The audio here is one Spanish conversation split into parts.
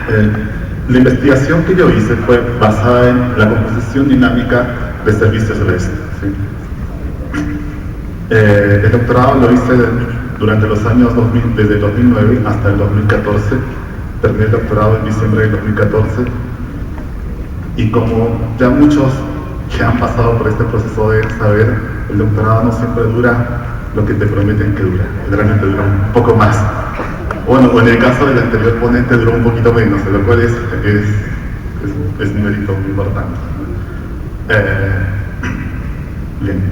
Eh, la investigación que yo hice fue basada en la composición dinámica de servicios REST. ¿Sí? El doctorado lo hice durante los años 2000, desde el 2009 hasta el 2014. Terminé el doctorado en diciembre del 2014. Y como ya muchos que han pasado por este proceso de saber, el doctorado no siempre dura lo que te prometen que dura, generalmente dura un poco más. Bueno, en el caso del anterior ponente duró un poquito menos, lo cual es un mérito muy importante. Bien.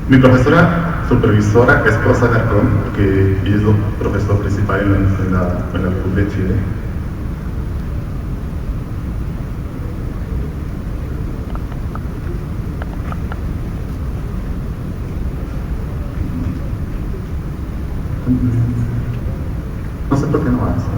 Mi profesora supervisora es Rosa Alarcón, que ella es la profesora principal en la FUC de Chile. No sé por qué no hace.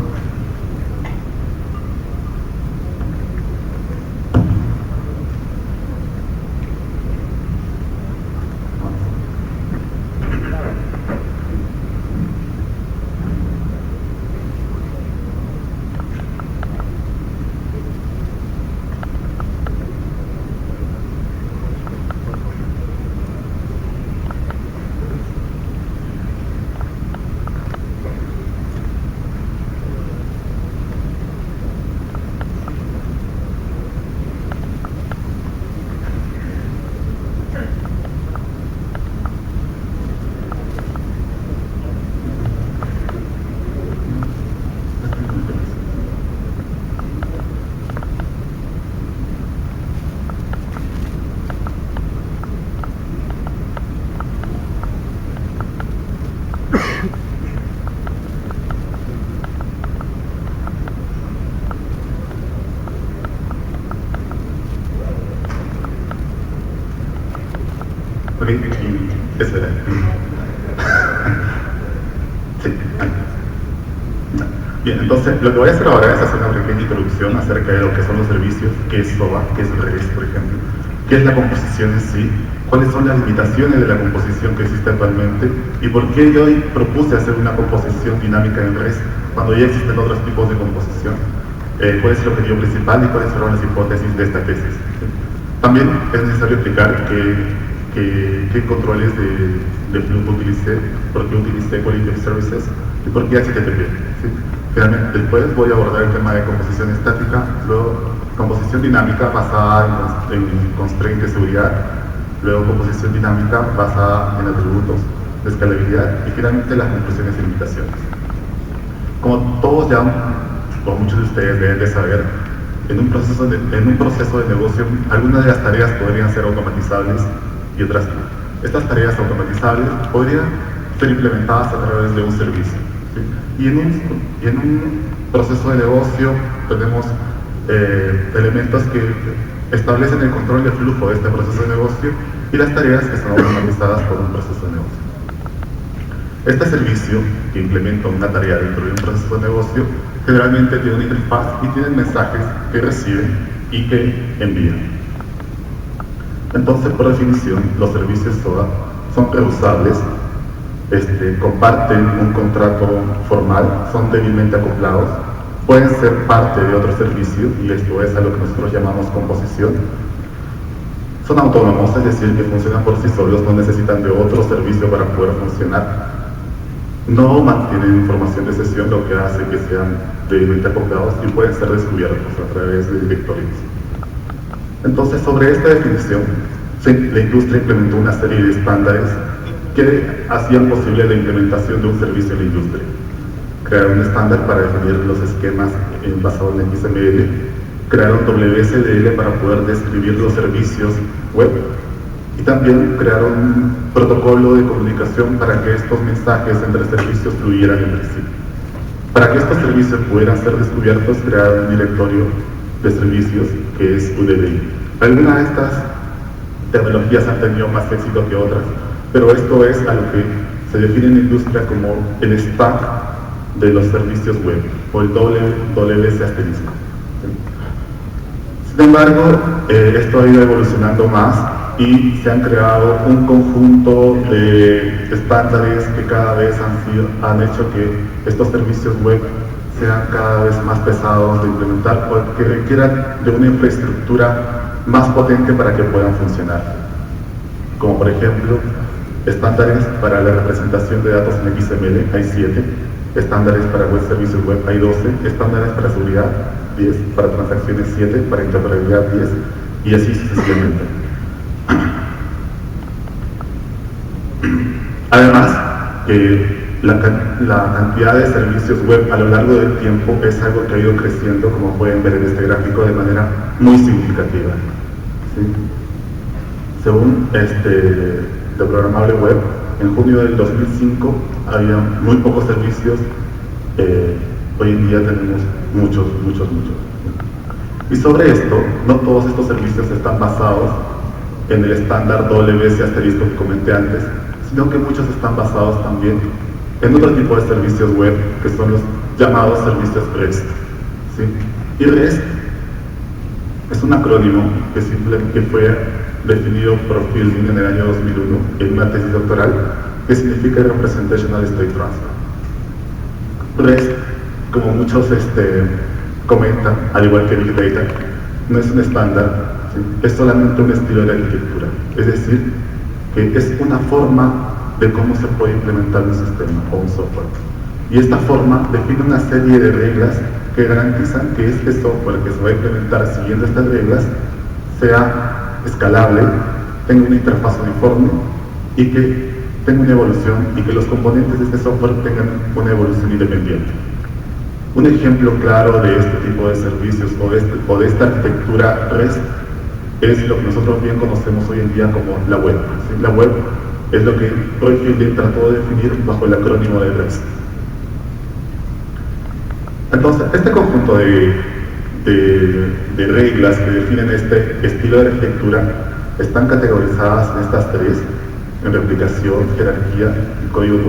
Ok, espera. Sí. Bien, entonces lo que voy a hacer ahora es hacer una pequeña introducción acerca de lo que son los servicios, qué es SOA, qué es REST, por ejemplo, qué es la composición en sí, cuáles son las limitaciones de la composición que existe actualmente y por qué yo propuse hacer una composición dinámica en REST cuando ya existen otros tipos de composición, cuál es el objetivo principal y cuáles fueron las hipótesis de esta tesis. También es necesario explicar qué controles de flujo utilicé, por qué utilicé Quality of Services y por qué HTTP. ¿Sí? Finalmente, después voy a abordar el tema de composición estática, luego composición dinámica basada en constraint de seguridad, luego composición dinámica basada en atributos de escalabilidad y finalmente las conclusiones y limitaciones. Como todos ya, o muchos de ustedes deben de saber, en un proceso de negocio, algunas de las tareas podrían ser automatizables y otras no. Estas tareas automatizables podrían ser implementadas a través de un servicio. ¿Sí? Y en un proceso de negocio tenemos elementos que establecen el control de flujo de este proceso de negocio y las tareas que son automatizadas por un proceso de negocio. Este servicio que implementa una tarea dentro de un proceso de negocio generalmente tiene una interfaz y tiene mensajes que reciben y que envían. Entonces, por definición, los servicios SOA son reusables, comparten un contrato formal, son débilmente acoplados, pueden ser parte de otro servicio, y esto es a lo que nosotros llamamos composición. Son autónomos, es decir, que funcionan por sí solos, no necesitan de otro servicio para poder funcionar. No mantienen información de sesión, lo que hace que sean débilmente acoplados y pueden ser descubiertos a través de directorios. Entonces, sobre esta definición, la industria implementó una serie de estándares que hacían posible la implementación de un servicio en la industria. Crearon un estándar para definir los esquemas basados en XML, crearon WSDL para poder describir los servicios web y también crearon un protocolo de comunicación para que estos mensajes entre servicios fluyeran entre sí. Para que estos servicios pudieran ser descubiertos, crearon un directorio de servicios que es UDBI. Algunas de estas tecnologías han tenido más éxito que otras, pero esto es a lo que se define en la industria como el stack de los servicios web, o el WS asterisco. Sin embargo, esto ha ido evolucionando más y se han creado un conjunto de estándares que cada vez han hecho que estos servicios web sean cada vez más pesados de implementar o que requieran de una infraestructura más potente para que puedan funcionar. Como por ejemplo, estándares para la representación de datos en XML, hay 7, estándares para web servicios web, hay 12, estándares para seguridad, 10, para transacciones 7, para interoperabilidad 10, y así sucesivamente. Además, la cantidad de servicios web a lo largo del tiempo es algo que ha ido creciendo, como pueden ver en este gráfico, de manera muy significativa. ¿Sí? Según de programable web, en junio del 2005 había muy pocos servicios, hoy en día tenemos muchos. Y sobre esto, no todos estos servicios están basados en el estándar WS asterisco que comenté antes, sino que muchos están basados también en otro tipo de servicios web, que son los llamados servicios REST. ¿Sí? Y REST es un acrónimo que fue definido por Fielding en el año 2001 en una tesis doctoral, que significa Representational State Transfer. REST, como muchos comentan, al igual que Big Data, no es un estándar, ¿sí? Es solamente un estilo de arquitectura, es decir, que es una forma de cómo se puede implementar un sistema o un software. Y esta forma define una serie de reglas que garantizan que este software que se va a implementar siguiendo estas reglas sea escalable, tenga una interfaz uniforme y que tenga una evolución y que los componentes de este software tengan una evolución independiente. Un ejemplo claro de este tipo de servicios o de esta arquitectura REST es lo que nosotros bien conocemos hoy en día como la web. ¿Sí? La web es lo que Roy Fielding trató de definir bajo el acrónimo de REST. Entonces, este conjunto de reglas que definen este estilo de arquitectura están categorizadas en estas tres: en replicación, jerarquía y código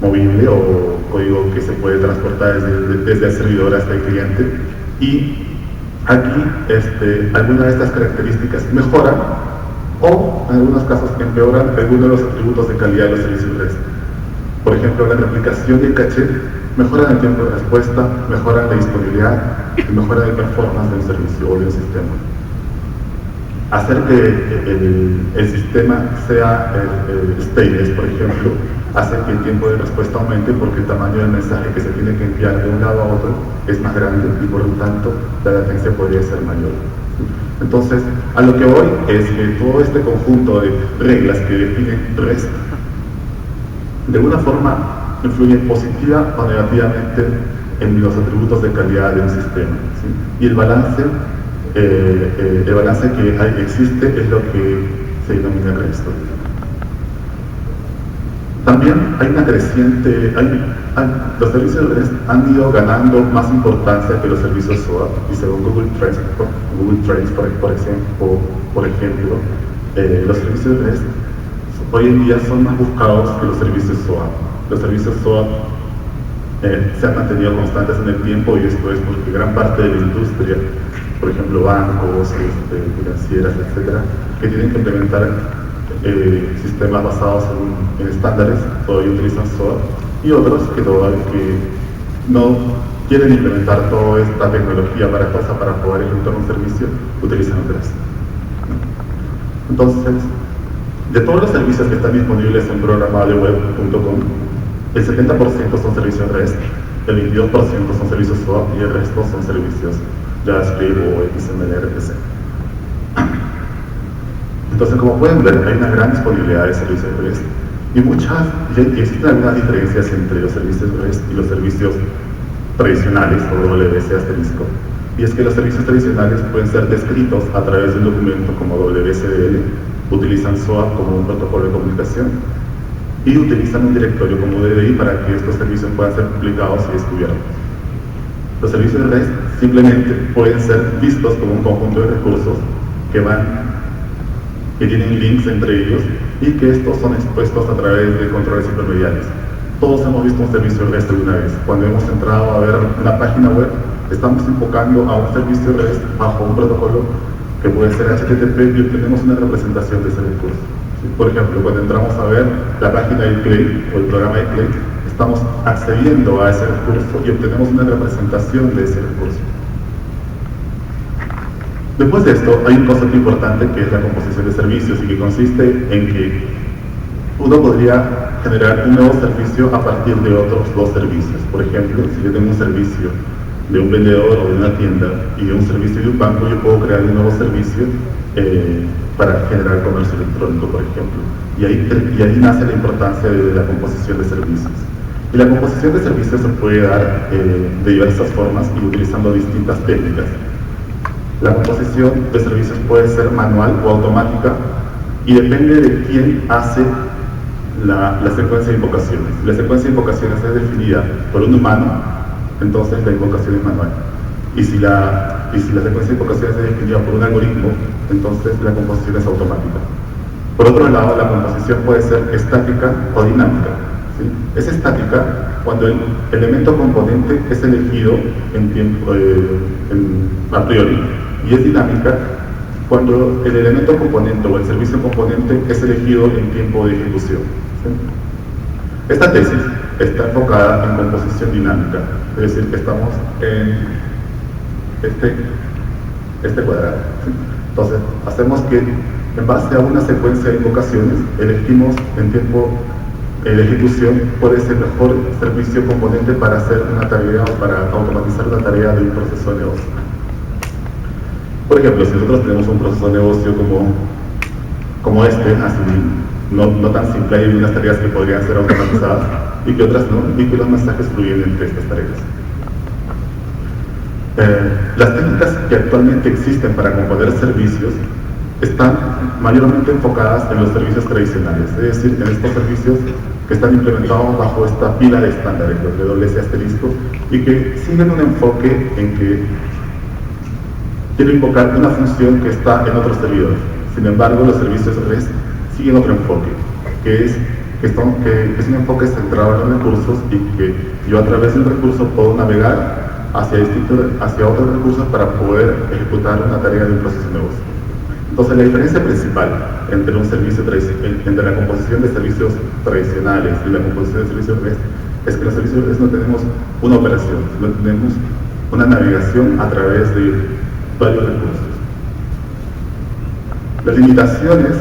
movible o código que se puede transportar desde el servidor hasta el cliente. Y aquí algunas de estas características mejoran o en algunos casos empeoran algunos de los atributos de calidad de los servicios REST. Por ejemplo, la replicación y el caché mejoran el tiempo de respuesta, mejoran la disponibilidad y mejoran el performance de un servicio o de un sistema. Hacer que el sistema sea stateless, por ejemplo, hace que el tiempo de respuesta aumente porque el tamaño del mensaje que se tiene que enviar de un lado a otro es más grande y por lo tanto la latencia podría ser mayor. Entonces, a lo que voy es que todo este conjunto de reglas que definen REST de una forma influye positiva o negativamente en los atributos de calidad de un sistema. ¿Sí? Y el balance que existe es lo que se denomina REST. También hay una creciente, los servicios REST han ido ganando más importancia que los servicios SOAP, y según Google Trends, por ejemplo, los servicios REST hoy en día son más buscados que los servicios SOAP. Los servicios SOAP se han mantenido constantes en el tiempo, y esto es porque gran parte de la industria, por ejemplo bancos, financieras, etcétera, que tienen que implementar sistemas basados en estándares, todavía utilizan SOAP, y otros que no quieren implementar toda esta tecnología aparatosa para poder ejecutar un servicio, utilizan REST. Entonces, de todos los servicios que están disponibles en programableweb.com, el 70% son servicios REST, el 22% son servicios SOAP y el resto son servicios JavaScript o XML RPC. Entonces, como pueden ver, hay una gran disponibilidad de servicios REST y existen algunas diferencias entre los servicios REST y los servicios tradicionales o WS asterisco. Y es que los servicios tradicionales pueden ser descritos a través de un documento como WSDL, utilizan SOAP como un protocolo de comunicación y utilizan un directorio como DDI para que estos servicios puedan ser publicados y descubiertos. Los servicios REST simplemente pueden ser vistos como un conjunto de recursos que tienen links entre ellos y que estos son expuestos a través de controles intermediarios. Todos hemos visto un servicio REST alguna vez. Cuando hemos entrado a ver una página web, estamos invocando a un servicio REST bajo un protocolo que puede ser HTTP y obtenemos una representación de ese recurso. ¿Sí? Por ejemplo, cuando entramos a ver la página de Play o el programa de Play, estamos accediendo a ese recurso y obtenemos una representación de ese recurso. Después de esto, hay un concepto importante que es la composición de servicios y que consiste en que uno podría generar un nuevo servicio a partir de otros dos servicios. Por ejemplo, si yo tengo un servicio de un vendedor o de una tienda y de un servicio de un banco, yo puedo crear un nuevo servicio para generar comercio electrónico, por ejemplo. Y ahí nace la importancia de la composición de servicios. Y la composición de servicios se puede dar de diversas formas y utilizando distintas técnicas. La composición de servicios puede ser manual o automática y depende de quién hace la secuencia de invocaciones. La secuencia de invocaciones es definida por un humano, entonces la invocación es manual. Y si la secuencia de invocaciones es definida por un algoritmo, entonces la composición es automática. Por otro lado, la composición puede ser estática o dinámica. ¿Sí? Es estática cuando el elemento componente es elegido a priori, y es dinámica cuando el elemento componente o el servicio componente es elegido en tiempo de ejecución. ¿Sí? Esta tesis está enfocada en composición dinámica, es decir, que estamos en este cuadrado. ¿Sí? Entonces, hacemos que en base a una secuencia de invocaciones, elegimos en tiempo de ejecución cuál es el mejor servicio componente para hacer una tarea o para automatizar la tarea de un proceso de negocio. Por ejemplo, si nosotros tenemos un proceso de negocio como este, así no tan simple, hay unas tareas que podrían ser automatizadas y que otras no, y que los mensajes fluyen entre estas tareas. Las técnicas que actualmente existen para componer servicios están mayormente enfocadas en los servicios tradicionales, es decir, en estos servicios que están implementados bajo esta pila de estándares, los WS asterisco, y que siguen un enfoque en que quiero invocar una función que está en otro servidor. Sin embargo, los servicios REST siguen otro enfoque, que es un enfoque centrado en los recursos y que yo a través del recurso puedo navegar hacia otros recursos para poder ejecutar una tarea de un proceso de negocio. Entonces, la diferencia principal entre entre la composición de servicios tradicionales y la composición de servicios REST es que los servicios REST no tenemos una operación, no tenemos una navegación a través de varios recursos. Las limitaciones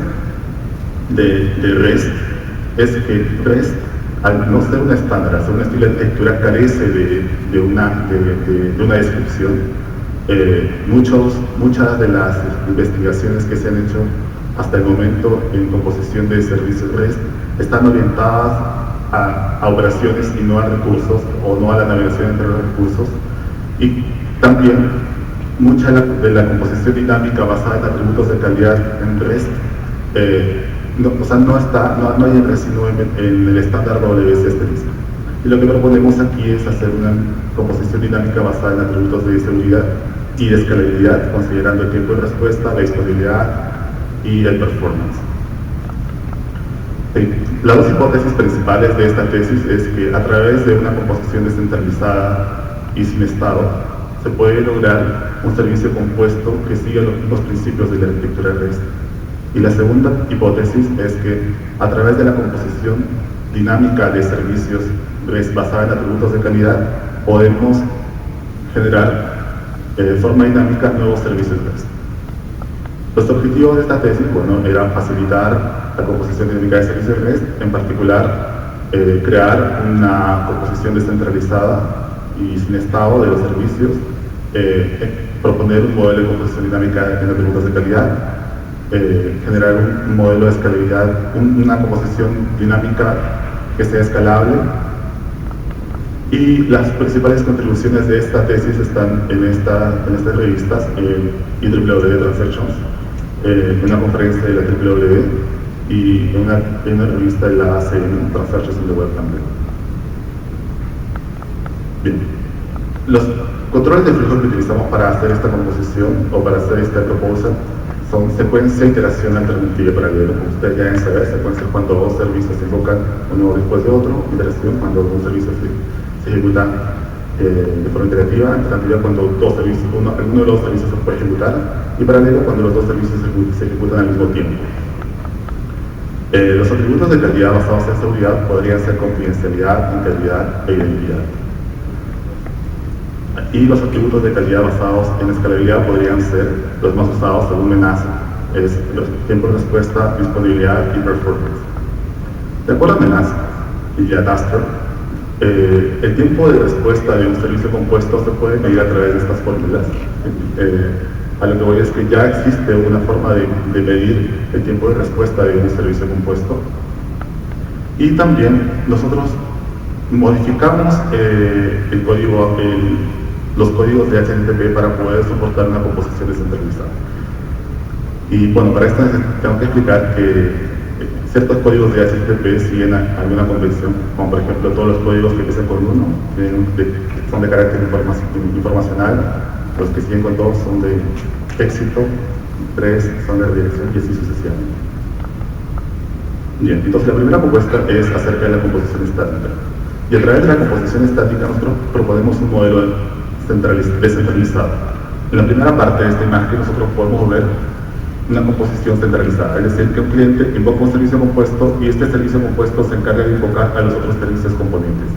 de REST es que REST, al no ser un estándar, al ser un estilo de arquitectura, carece de una descripción. Muchas de las investigaciones que se han hecho hasta el momento en composición de servicios REST están orientadas a operaciones y no a recursos, o no a la navegación entre los recursos. Y también mucha de la composición dinámica basada en atributos de calidad en REST no hay en REST sino en el estándar WS asterisco. Y lo que proponemos aquí es hacer una composición dinámica basada en atributos de seguridad y de escalabilidad, considerando el tiempo de respuesta, la disponibilidad y el performance. Las dos hipótesis principales de esta tesis es que a través de una composición descentralizada y sin estado se puede lograr un servicio compuesto que siga los mismos principios de la arquitectura REST. Y la segunda hipótesis es que a través de la composición dinámica de servicios REST basada en atributos de calidad podemos generar de forma dinámica nuevos servicios REST. Los objetivos de esta tesis, era facilitar la composición dinámica de servicios REST, en particular crear una composición descentralizada y sin estado de los servicios, proponer un modelo de composición dinámica en atributos de calidad, generar un modelo de escalabilidad, una composición dinámica que sea escalable. Y las principales contribuciones de esta tesis están en estas revistas, en IEEE Transactions, en una conferencia de la IEEE y en una revista de la ACN, Transactions in the Web también. Bien, los controles de flujo que utilizamos para hacer esta composición o para hacer esta proposal son secuencia, iteración, alternativa y paralelo. Como ustedes ya deben saber, secuencia es cuando dos servicios se invocan uno después de otro, iteración cuando un servicio se ejecuta de forma iterativa, alternativa cuando alguno de los servicios se puede ejecutar, y paralelo cuando los dos servicios se ejecutan al mismo tiempo. Los atributos de calidad basados en seguridad podrían ser confidencialidad, integridad e identidad. Y los atributos de calidad basados en escalabilidad podrían ser los más usados según MENASA, es tiempo de respuesta, disponibilidad y performance. De acuerdo a MENASA y a Dastra, el tiempo de respuesta de un servicio compuesto se puede medir a través de estas fórmulas. A lo que voy es que ya existe una forma de medir el tiempo de respuesta de un servicio compuesto. Y también nosotros modificamos los códigos de HTTP para poder soportar una composición descentralizada. Y bueno, para esto tengo que explicar que ciertos códigos de HTTP siguen alguna convención, como por ejemplo todos los códigos que empiezan con 1 son de carácter informacional, los que siguen con 2 son de éxito, 3 son de redirección y así sucesivamente. Bien, entonces la primera propuesta es acerca de la composición estática. Y a través de la composición estática nosotros proponemos un modelo descentralizado. En la primera parte de esta imagen nosotros podemos ver una composición centralizada, es decir, que un cliente invoca un servicio compuesto y este servicio compuesto se encarga de invocar a los otros servicios componentes.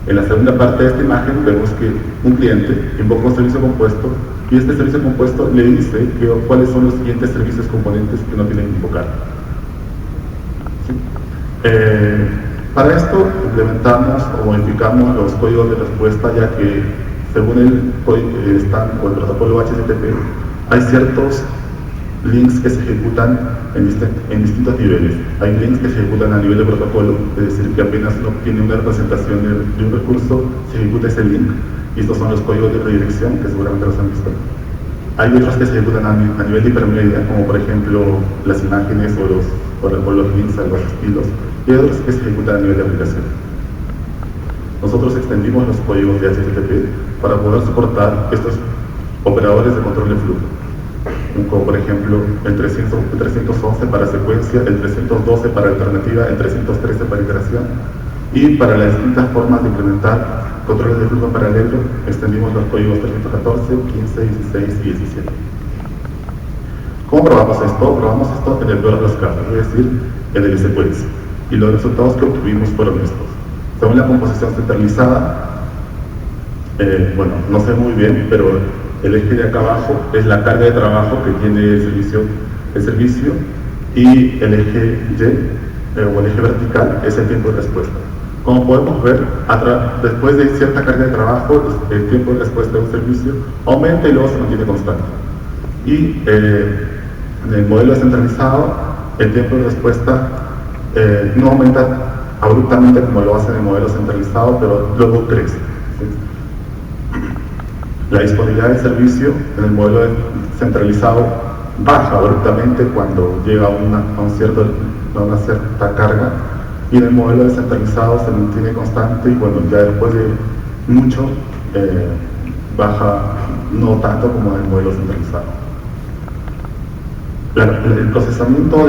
En la segunda parte de esta imagen vemos que un cliente invoca un servicio compuesto y este servicio compuesto le dice cuáles son los siguientes servicios componentes que no tienen que invocar. ¿Sí? Para esto implementamos o modificamos los códigos de respuesta, ya que según el protocolo HTTP hay ciertos links que se ejecutan en distintos niveles. Hay links que se ejecutan a nivel de protocolo, es decir, que apenas uno obtiene una representación de un recurso, se ejecuta ese link, y estos son los códigos de redirección, que seguramente los han visto. Hay otros que se ejecutan a nivel de hipermedia, como por ejemplo las imágenes o los links a los estilos, y hay otros que se ejecutan a nivel de aplicación. Nosotros extendimos los códigos de HTTP para poder soportar estos operadores de control de flujo, como por ejemplo el 311 para secuencia, el 312 para alternativa, el 313 para iteración, y para las distintas formas de implementar controles de flujo en paralelo extendimos los códigos 314, 15, 16 y 17. ¿Cómo probamos esto? Probamos esto en el peor de los casos, es decir, en el secuencia, y los resultados que obtuvimos fueron estos. Según la composición centralizada, bueno, no sé muy bien, pero el eje de acá abajo es la carga de trabajo que tiene el servicio, y el eje Y, o el eje vertical, es el tiempo de respuesta. Como podemos ver, después de cierta carga de trabajo, el tiempo de respuesta de un servicio aumenta y luego se mantiene constante. Y en el modelo descentralizado, el tiempo de respuesta no aumenta abruptamente como lo hace en el modelo centralizado, pero luego crece. La disponibilidad del servicio en el modelo centralizado baja abruptamente cuando llega a una cierta carga, y en el modelo descentralizado se mantiene constante, y bueno, ya después de mucho baja no tanto como en el modelo centralizado. El procesamiento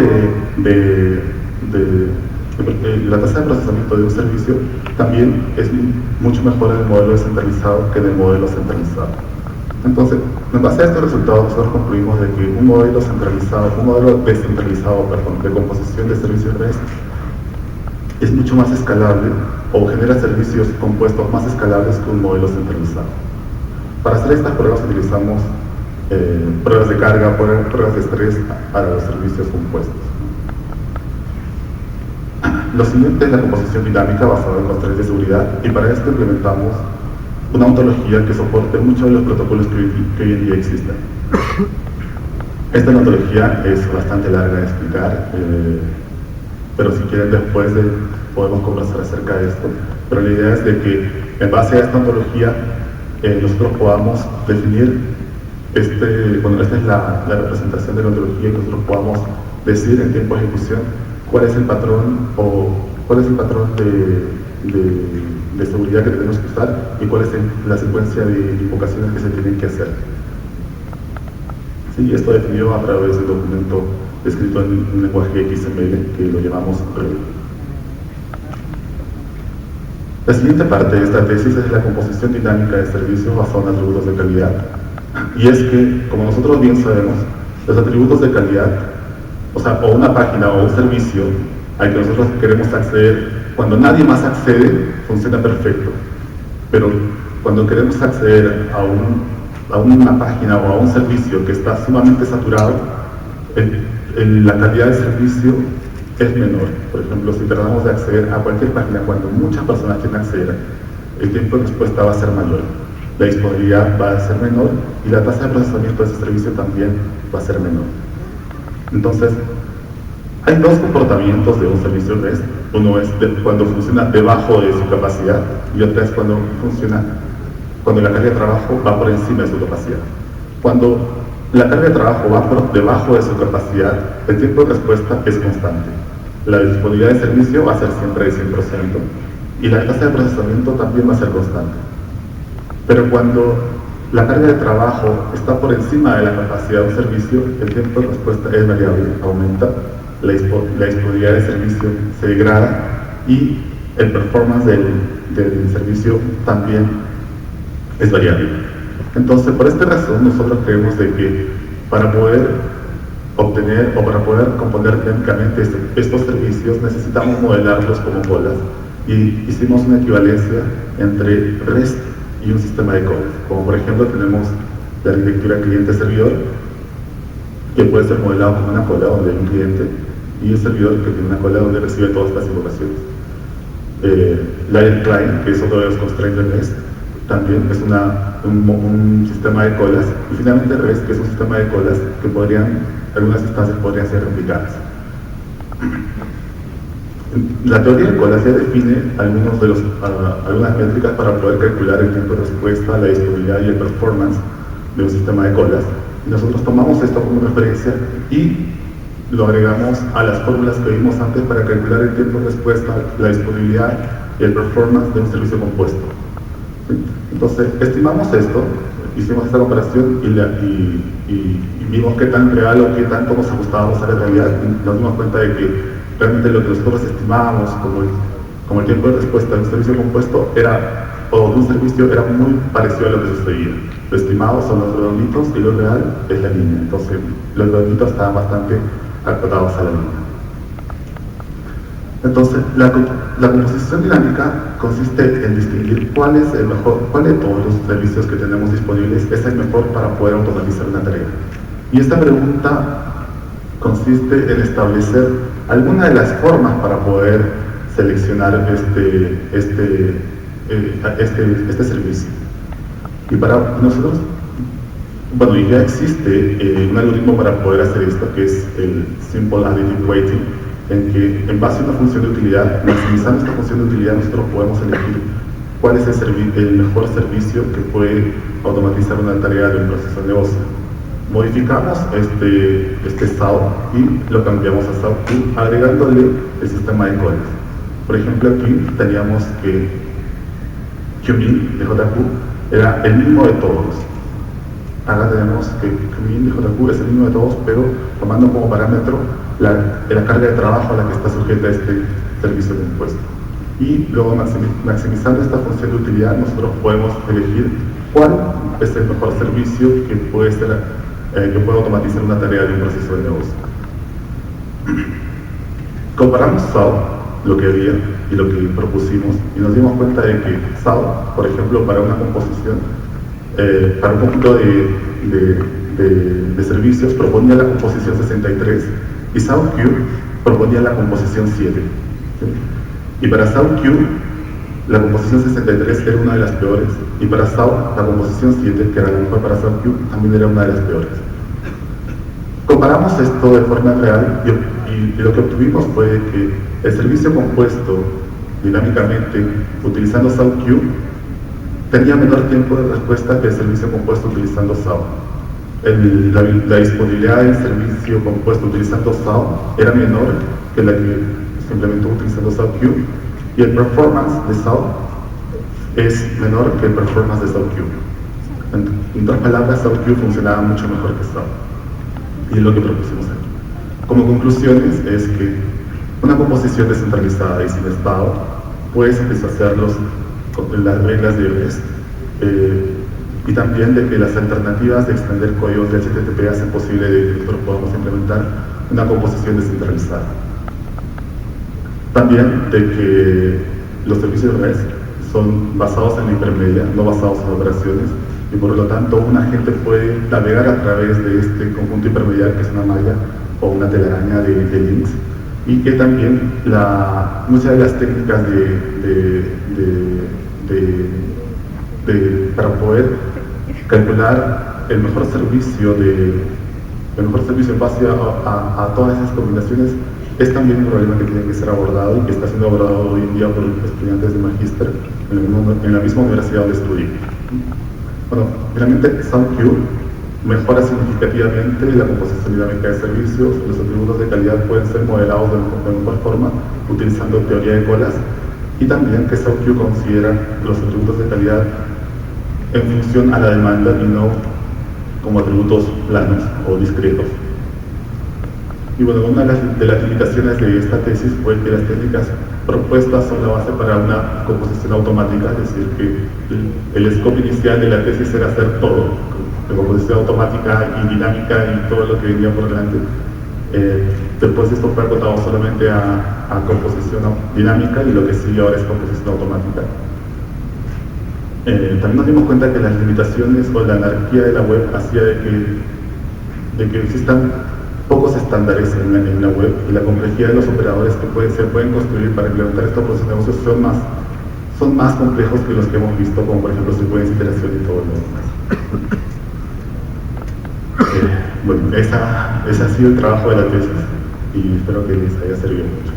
la tasa de procesamiento de un servicio también es mucho mejor en el modelo descentralizado que en el modelo centralizado. Entonces, en base a estos resultados, nosotros concluimos de que un modelo descentralizado de composición de servicios REST es mucho más escalable, o genera servicios compuestos más escalables que un modelo centralizado. Para hacer estas pruebas utilizamos pruebas de carga, pruebas de estrés para los servicios compuestos. Lo siguiente es la composición dinámica basada en controles de seguridad, y para esto implementamos una ontología que soporte muchos de los protocolos que hoy en día existen. Esta ontología es bastante larga de explicar, pero si quieren después podemos conversar acerca de esto. Pero la idea es de que en base a esta ontología nosotros podamos definir, esta es la representación de la ontología, que nosotros podamos decir en tiempo de ejecución cuál es el patrón de seguridad que tenemos que usar y cuál es la secuencia de invocaciones que se tienen que hacer. Sí, esto definido a través del documento escrito en un lenguaje XML que lo llamamos REL. La siguiente parte de esta tesis es la composición dinámica de servicios basada en atributos de calidad. Y es que, como nosotros bien sabemos, los atributos de calidad o sea, o una página o un servicio al que nosotros queremos acceder, cuando nadie más accede, funciona perfecto. Pero cuando queremos acceder a una página o a un servicio que está sumamente saturado, la calidad del servicio es menor. Por ejemplo, si tratamos de acceder a cualquier página cuando muchas personas quieren acceder, el tiempo de respuesta va a ser mayor, la disponibilidad va a ser menor y la tasa de procesamiento de ese servicio también va a ser menor. Entonces, hay dos comportamientos de un servicio REST. Uno es cuando funciona debajo de su capacidad y otra es cuando la carga de trabajo va por encima de su capacidad. Cuando la carga de trabajo va por debajo de su capacidad, el tiempo de respuesta es constante. La disponibilidad de servicio va a ser siempre de 100% y la tasa de procesamiento también va a ser constante. Pero cuando la carga de trabajo está por encima de la capacidad de un servicio, el tiempo de respuesta es variable, aumenta, la disponibilidad del servicio se degrada y el performance del servicio también es variable. Entonces, por esta razón, nosotros creemos de que para poder obtener o para poder componer técnicamente estos servicios necesitamos modelarlos como colas y hicimos una equivalencia entre REST y un sistema de colas. Como por ejemplo tenemos la arquitectura cliente-servidor, que puede ser modelado como una cola donde hay un cliente y un servidor que tiene una cola donde recibe todas las invocaciones. Layer Client, que es otro de los constraints de REST, también es un sistema de colas, y finalmente REST, que es un sistema de colas que algunas instancias podrían ser replicadas. La teoría de colas ya define algunas métricas para poder calcular el tiempo de respuesta, la disponibilidad y el performance de un sistema de colas. Y nosotros tomamos esto como referencia y lo agregamos a las fórmulas que vimos antes para calcular el tiempo de respuesta, la disponibilidad y el performance de un servicio compuesto. Entonces, estimamos esto, hicimos esta comparación y vimos qué tan real o qué tanto nos ajustábamos a la realidad y nos dimos cuenta de que realmente lo que nosotros estimábamos como el tiempo de respuesta de un servicio compuesto o de un servicio era muy parecido a lo que sucedía. Lo estimado son los redonditos y lo real es la línea. Entonces, los redonditos estaban bastante acotados a la línea. Entonces, la composición dinámica consiste en distinguir cuál de todos los servicios que tenemos disponibles es el mejor para poder automatizar una tarea. Y esta pregunta consiste en establecer alguna de las formas para poder seleccionar este servicio. Y para nosotros, bueno, ya existe un algoritmo para poder hacer esto, que es el Simple Additive Weighting, en que en base a una función de utilidad, maximizando esta función de utilidad, nosotros podemos elegir cuál es el mejor servicio que puede automatizar una tarea de un proceso de negocio. Modificamos este SAO y lo cambiamos a SAO2 agregándole el sistema de colas. Por ejemplo, aquí teníamos que QMIN de JQ era el mínimo de todos. Ahora tenemos que QMIN de JQ es el mínimo de todos, pero tomando como parámetro la carga de trabajo a la que está sujeta este servicio compuesto. Y luego maximizando esta función de utilidad, nosotros podemos elegir cuál es el mejor servicio que puede automatizar una tarea de un proceso de negocio. Comparamos SAO, lo que había y lo que propusimos, y nos dimos cuenta de que SAO, por ejemplo, para una composición, para un conjunto de servicios, proponía la composición 63 y SAO-Q proponía la composición 7. ¿Sí? Y para SAO-Q, la composición 63 era una de las peores, y para SAO, la composición 7, que era la mejor para SAO-Q, también era una de las peores. Comparamos esto de forma real y lo que obtuvimos fue que el servicio compuesto dinámicamente utilizando SAO-Q tenía menor tiempo de respuesta que el servicio compuesto utilizando SAO. La disponibilidad del servicio compuesto utilizando SAO era menor que la que se implementó utilizando SAO-Q y el performance de SAO es menor que el performance de SAO-Q. En otras palabras, SAO-Q funcionaba mucho mejor que SAO. Y es lo que propusimos aquí. Como conclusiones es que una composición descentralizada y sin estado puede satisfacer las reglas de REST y y también de que las alternativas de extender códigos de HTTP hacen posible de que nosotros podamos implementar una composición descentralizada. También de que los servicios REST son basados en la hipermedia, no basados en operaciones, y por lo tanto un agente puede navegar a través de este conjunto hipermedial que es una malla o una telaraña de links, y que también muchas de las técnicas para poder calcular el mejor servicio en base a todas esas combinaciones es también un problema que tiene que ser abordado y que está siendo abordado hoy en día por estudiantes de magíster en la misma universidad donde estudié. Bueno, finalmente SoundQ mejora significativamente la composición dinámica de servicios. Los atributos de calidad pueden ser modelados de mejor forma utilizando teoría de colas, y también que SoundQ considera los atributos de calidad en función a la demanda y no como atributos planos o discretos. Y bueno, una de las limitaciones de esta tesis fue que las técnicas propuestas son la base para una composición automática, es decir, que el scope inicial de la tesis era hacer todo, de composición automática y dinámica y todo lo que venía por delante. Después esto fue acotado solamente a composición dinámica, y lo que sigue ahora es composición automática. También nos dimos cuenta que las limitaciones o la anarquía de la web hacía de que existan pocos estándares en la web, y la complejidad de los operadores que se pueden construir para implementar estos procesos de negocios son más complejos que los que hemos visto, como por ejemplo secuencia, iteración y todo lo demás. Bueno, ese ha sido el trabajo de la tesis, y espero que les haya servido mucho.